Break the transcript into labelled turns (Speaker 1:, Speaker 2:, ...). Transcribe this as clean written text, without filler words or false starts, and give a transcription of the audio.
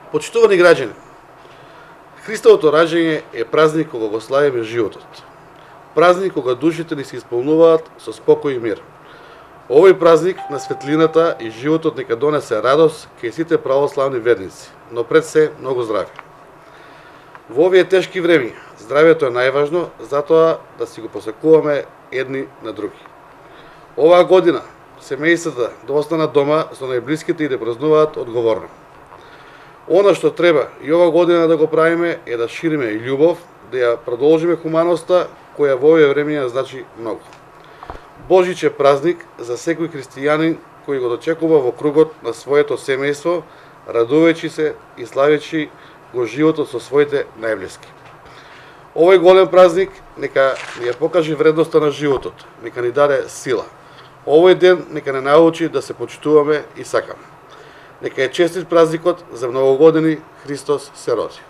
Speaker 1: Почитувани граѓани, Христовото раѓање е празник кога го славиме животот. Празник кога душите ни се исполнуваат со спокој и мир. Овој празник на светлината и животот нека донесе радост кај сите православни верници, но пред се многу здравје. Во овие тешки времиња, здравјето е најважно, затоа да си го посакуваме едни на други. Оваа година, семејствата да останат дома со најблиските и да празнуваат одговорно. Она што треба и ова година да го правиме е да шириме љубов, да ја продолжиме хуманоста, која во овие времиња значи многу. Божич е празник за секој христијанин кој го дочекува во кругот на своето семејство, радувајќи се и славејќи го животот со своите најблиски. Овој голем празник нека ни ја покаже вредноста на животот, нека ни даде сила. Овој ден нека не научи да се почитуваме и сакаме. Нека е честит празникот за многогодини Христос се роди.